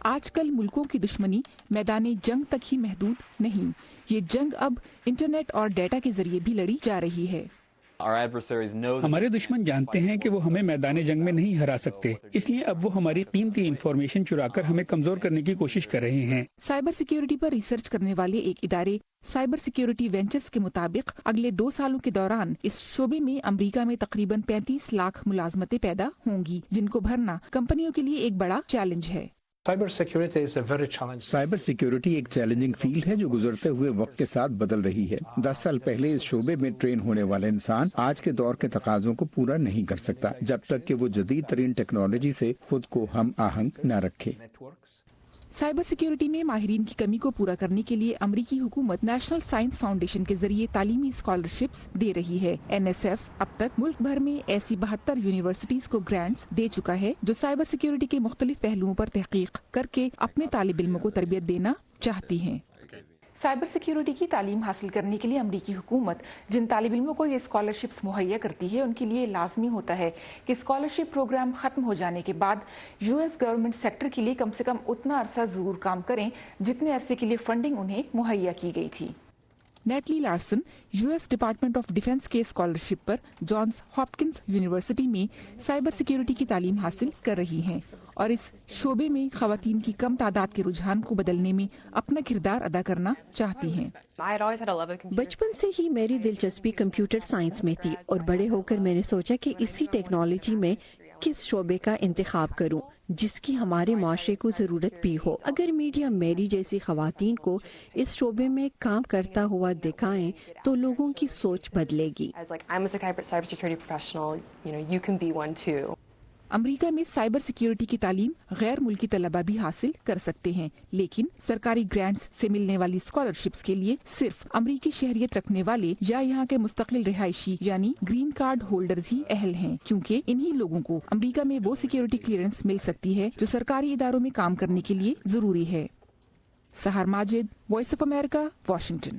آج کل ملکوں کی دشمنی میدان جنگ تک ہی محدود نہیں، یہ جنگ اب انٹرنیٹ اور ڈیٹا کے ذریعے بھی لڑی جا رہی ہے۔ ہمارے دشمن جانتے ہیں کہ وہ ہمیں میدان جنگ میں نہیں ہرا سکتے، اس لیے اب وہ ہماری قیمتی انفارمیشن چرا کر ہمیں کمزور کرنے کی کوشش کر رہے ہیں۔ سائبر سیکیورٹی پر ریسرچ کرنے والے ایک ادارے سائبر سیکیورٹی وینچرز کے مطابق اگلے 2 سالوں کے دوران اس شعبے میں امریکہ میں تقریباً 35 لاکھ ملازمتیں پیدا ہوں گی، جن کو بھرنا کمپنیوں کے لیے ایک بڑا چیلنج ہے۔ سائبر سیکیورٹی ایک چیلنجنگ فیلڈ ہے جو گزرتے ہوئے وقت کے ساتھ بدل رہی ہے۔ 10 سال پہلے اس شعبے میں ٹرین ہونے والا انسان آج کے دور کے تقاضوں کو پورا نہیں کر سکتا جب تک کہ وہ جدید ترین ٹیکنالوجی سے خود کو ہم آہنگ نہ رکھے۔ سائبر سیکیورٹی میں ماہرین کی کمی کو پورا کرنے کے لیے امریکی حکومت نیشنل سائنس فاؤنڈیشن کے ذریعے تعلیمی اسکالرشپس دے رہی ہے۔ NSF اب تک ملک بھر میں ایسی 72 یونیورسٹیز کو گرانٹس دے چکا ہے جو سائبر سیکیورٹی کے مختلف پہلوؤں پر تحقیق کر کے اپنے طالب علموں کو تربیت دینا چاہتی ہیں۔ سائبر سیکیورٹی کی تعلیم حاصل کرنے کے لیے امریکی حکومت جن طالب علموں کو یہ اسکالرشپس مہیا کرتی ہے، ان کے لیے لازمی ہوتا ہے کہ اسکالرشپ پروگرام ختم ہو جانے کے بعد US گورنمنٹ سیکٹر کے لیے کم سے کم اتنا عرصہ ضرور کام کریں جتنے عرصے کے لیے فنڈنگ انہیں مہیا کی گئی تھی۔ Natalie Larsen US department of defence کے اسکالرشپ پر جانس ہاپکنس یونیورسٹی میں سائبر سیکیورٹی کی تعلیم حاصل کر رہی ہیں اور اس شعبے میں خواتین کی کم تعداد کے رجحان کو بدلنے میں اپنا کردار ادا کرنا چاہتی ہیں۔ بچپن سے ہی میری دلچسپی کمپیوٹر سائنس میں تھی اور بڑے ہو کر میں نے سوچا کہ اسی ٹیکنالوجی میں کس شعبے کا انتخاب کروں جس کی ہمارے معاشرے کو ضرورت بھی ہو۔ اگر میڈیا میری جیسی خواتین کو اس شعبے میں کام کرتا ہوا دکھائیں تو لوگوں کی سوچ بدلے گی۔ امریکہ میں سائبر سیکیورٹی کی تعلیم غیر ملکی طلبہ بھی حاصل کر سکتے ہیں، لیکن سرکاری گرانٹس سے ملنے والی اسکالرشپس کے لیے صرف امریکی شہریت رکھنے والے یا یہاں کے مستقل رہائشی یعنی گرین کارڈ ہولڈرز ہی اہل ہیں، کیونکہ انہی لوگوں کو امریکہ میں وہ سیکیورٹی کلیئرنس مل سکتی ہے جو سرکاری اداروں میں کام کرنے کے لیے ضروری ہے۔ Sehar Majid, voice of America, Washington.